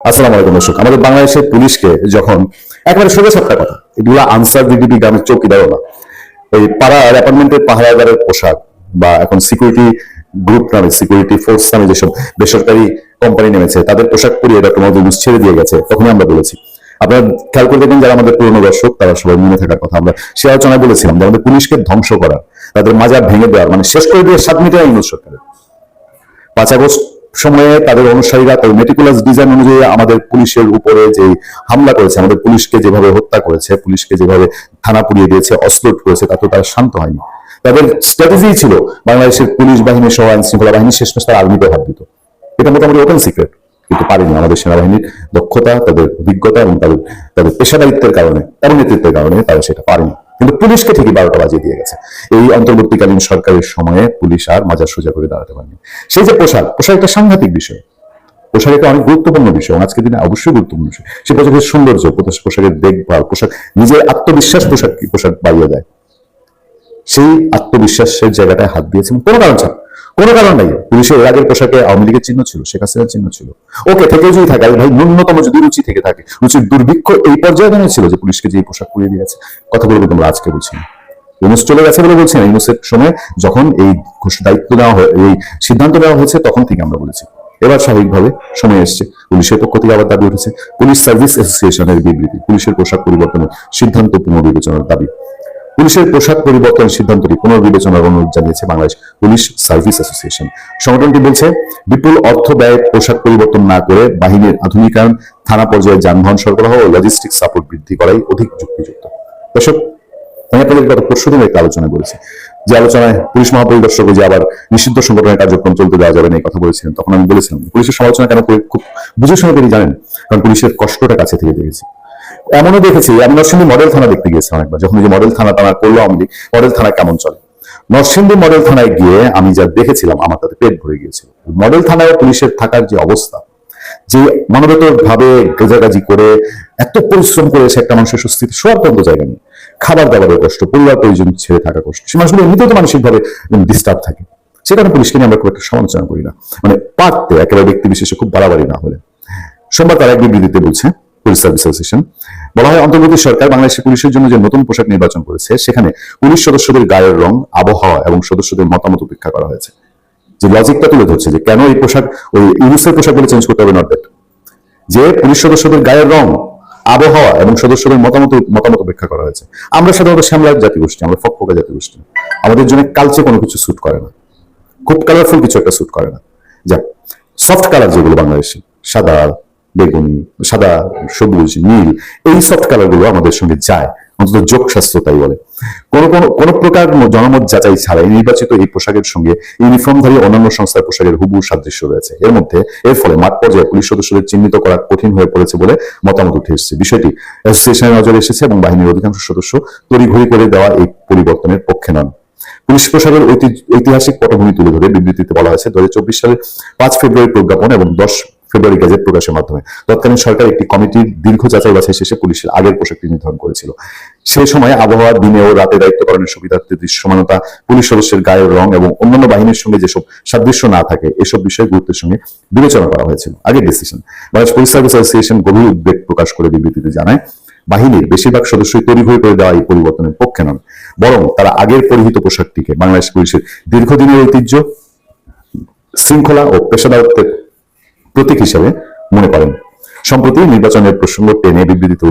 আসসালামু আলাইকুম দর্শক, আমাদের বাংলাদেশের পুলিশকে যখন একেবারে সোজা সাপটা কথা, এগুলা আনসার ভিডিপি গ্রামের চৌকিদারও না, ওই পাড়ার অ্যাপার্টমেন্টের পাহারাদারের পোশাক বা এখন সিকিউরিটি গ্রুপ নামে, সিকিউরিটি ফোর্স নামে যেসব বেসরকারি কোম্পানি নেমেছে তাদের পোশাক পরিয়ে ডক্টর মোহাম্মদ ইউনূস ছেড়ে দিয়ে গেছে, তখনই আমরা বলেছি। আপনারা খেয়াল করে দেখবেন, যারা আমাদের পুরনো দর্শক তারা সবাই মনে থাকার কথা, আমরা সে আলোচনায় বলেছিলাম যে আমাদের পুলিশকে ধ্বংস করা, তাদের মাজার ভেঙে দেওয়ার, মানে শেষ করে দিয়ে 7 মিটার ইউনূস সরকারের 5 আগস্ট সময়ে তাদের অনুসারীরা তাদের মেটিকুলাস ডিজাইন অনুযায়ী আমাদের পুলিশের উপরে যে হামলা করেছে, আমাদের পুলিশকে যেভাবে হত্যা করেছে, পুলিশকে যেভাবে থানা পুড়িয়ে দিয়েছে, অস্ত্র করেছে, তাতে তারা শান্ত হয়নি। তাদের স্ট্র্যাটেজি ছিল বাংলাদেশের পুলিশ বাহিনী সহ আইন শৃঙ্খলা বাহিনী শেষমেশ তার আর্মিতে হাত দিত। এটা মোটামুটি ওপেন সিক্রেট, কিন্তু পারেনি। আমাদের সেনাবাহিনীর দক্ষতা, তাদের অভিজ্ঞতা এবং তাদের পেশাদারিত্বের কারণে, তার নেতৃত্বের কারণে তারা সেটা পারেনি। কিন্তু পুলিশকে ঠিকই 12টা বাজিয়ে দিয়ে গেছে। এই অন্তর্বর্তীকালীন সরকারের সময়ে পুলিশ আর মাজার সোজা করে দাঁড়াতে পারেনি। সেই যে পোশাক একটা সাংঘাতিক বিষয়, পোশাক একটা অনেক গুরুত্বপূর্ণ বিষয়, আজকের দিনে অবশ্যই গুরুত্বপূর্ণ বিষয়। সে পোশাকের সৌন্দর্য, পোশাকের দেখভাল, পোশাক নিজের আত্মবিশ্বাস পোশাক বাড়িয়ে দেয়। সেই আত্মবিশ্বাসের জায়গাটায় হাত দিয়েছে কোনো কারণ ছাড়া, কোনো কারণ নাই। পুলিশের এর আগের পোশাকে আওয়ামী লীগের চিহ্ন ছিল, শেখ হাসিনার চিহ্ন ছিল। ওকে, থেকে যদি থাকে, ভাই ন্যূনতম যদি রুচি থেকে থাকে, রুচির দুর্ভিক্ষ এই পর্যায়ে দাঁড়িয়েছিল যে পুলিশকে যে পোশাক পরিয়ে দিয়েছে। কথা বলবো তোমরা আজকে বলছি না, ইউনূস চলে গেছে বলে বলছি না। ইউনূসের সময় যখন এই দায়িত্ব নেওয়া হয়, এই সিদ্ধান্ত নেওয়া হয়েছে, তখন থেকে আমরা বলেছি। এবার স্বাভাবিকভাবে সময় এসছে, পুলিশের পক্ষ থেকে আবার দাবি উঠেছে। পুলিশ সার্ভিস অ্যাসোসিয়েশনের বিবৃতি, পুলিশের পোশাক পরিবর্তনের সিদ্ধান্ত পুনর্বিবেচনার দাবি। পুলিশের পোশাক পরিবর্তনের সিদ্ধান্তটি পুনর্বিবেচনার অনুরোধ জানিয়েছে বাংলাদেশ পুলিশ সার্ভিস অ্যাসোসিয়েশন। সংগঠনটি বলছে, বিপুল অর্থ ব্যয় পোশাক পরিবর্তন না করে বাহিনীর আধুনিকায়ন, থানা পর্যায়ে যানবাহন সরবরাহ ও লজিস্টিক সাপোর্ট বৃদ্ধি করাই অধিক যুক্তিযুক্ত। দর্শক, আমি আপনাদের গত পরশুদিন একটা আলোচনা করেছি, যে আলোচনায় পুলিশ মহাপরিদর্শক যে আবার নিষিদ্ধ সংগঠনের কার্যক্রম চলতে দেওয়া যাবে না এই কথা বলেছিলেন। তখন আমি বলেছিলাম পুলিশের সমালোচনা কেন করে, খুব বুঝে শুনে তিনি জানেন, কারণ পুলিশের কষ্টটা কাছে থেকে দেখেছি। এমনও দেখেছি, আমি নরসিংদী মডেল থানা দেখতে গিয়েছি অনেকবার, যখন যে মডেল থানা করলো আমি মডেল থানা কেমন চলে, নরসিংদী মডেল থানায় গিয়ে আমি যা দেখেছিলাম আমার তাতে পেট ভরে গিয়েছিল। মডেল থানায় পুলিশের থাকার যে অবস্থা, যে মানবতার ভাবে গেজাগাজি করে এত পরিশ্রম করেছে একটা মানুষের সুস্থিতি শোয়ার পর্যন্ত জায়গা নেই, খাবার দাবারের কষ্ট, পরিবার পরিজন ছেড়ে থাকা কষ্ট, সে মানুষগুলো এমনিতেও তো মানসিকভাবে ডিস্টার্ব থাকে। সেখানে পুলিশকে নিয়ে আমরা খুব একটা সমালোচনা করি না, মানে পারতে একেবারে ব্যক্তি বিশেষে খুব বাড়াবাড়ি না হলে। সোমবার তারা এক বিবৃতিতে বলছে, পুলিশ সার্ভিস অ্যাসোসিয়েশন বলা হয়, অন্তর্বর্তী সরকার বাংলাদেশের পুলিশের জন্য যে নতুন পোশাক নির্বাচন করেছে, সেখানে পুলিশ সদস্যদের গায়ের রং, আবহাওয়া এবং সদস্যদের মতামত উপেক্ষা করা হয়েছে। যে লজিকটা তুলে ধরছে যে কেন এই পোশাক ওই ইউনূসের পোশাক বলে চেঞ্জ করতে হবে, নট দ্যাট, যে পুলিশ সদস্যদের গায়ের রং, আবহাওয়া এবং সদস্যদের মতামত উপেক্ষা করা হয়েছে। আমরা সাধারণত শ্যামলার জাতিগোষ্ঠী, আমরা ফকফকা জাতিগোষ্ঠী, আমাদের জন্য কালচে কোনো কিছু স্যুট করে না, খুব কালারফুল কিছু একটা স্যুট করে না। যাক, সফট কালার যেগুলো বাংলাদেশি, সাদা, বেগুনি, সাদা, সবুজ, নীল, এই সফট কালার গুলো আমাদের সঙ্গে যায়, অন্তত যোগ শাস্ত্র তাই বলে। কোন প্রকার জনমত যাচাই ছাড়াই নির্বাচিত এই পোশাকের সঙ্গে ইউনিফর্মধারী অন্যান্য সংস্থার পোশাকের হুবহু সাদৃশ্য রয়েছে। এর ফলে মাঠ পর্যায়ে পুলিশ সদস্যদের চিহ্নিত করা কঠিন হয়ে পড়েছে বলে মতামত উঠে এসেছে। বিষয়টি অ্যাসোসিয়েশনের নজরে এসেছে এবং বাহিনীর অধিকাংশ সদস্য তড়িঘড়ি করে দেওয়া এই পরিবর্তনের পক্ষে নন। পুলিশ পোশাকের ঐতিহাসিক পটভূমি তুলে ধরে বিবৃতিতে বলা হয়েছে, 2024 সালের 5 ফেব্রুয়ারি প্রজ্ঞাপন এবং 10 ফেব্রুয়ারি গেজেট প্রকাশের মাধ্যমে তৎকালীন সরকার একটি কমিটির দীর্ঘ যাচাই বাছাই শেষে পুলিশের আগের পোশাকটি নির্ধারণ করেছিল। সেই সময় আবহাওয়া, দিনে ও রাতে দায়িত্ব পালনের সুবিধার্থে দৃশ্যমানতা, পুলিশ সদস্যের গায়ের রং এবং অন্যান্য বাহিনীর সঙ্গে যেসব সাদৃশ্য না থাকে, এসব বিষয়ে গুরুত্বের সঙ্গে বিবেচনা করা হয়েছিল আগের decision. Bangladesh police service association গভীর উদ্বেগ প্রকাশ করে বিবৃতিতে জানায়, বাহিনীর বেশিরভাগ সদস্যই তড়িঘড়ি করে দেওয়া এই পরিবর্তনের পক্ষে নন, বরং তারা আগের পরিহিত পোশাকটিকে বাংলাদেশ পুলিশের দীর্ঘদিনের ঐতিহ্য, শৃঙ্খলা ও পেশাদারত্বের প্রতীক হিসেবে মনে করেন। সম্প্রতি নির্বাচনের প্রসঙ্গ টেনে বিবৃতিতে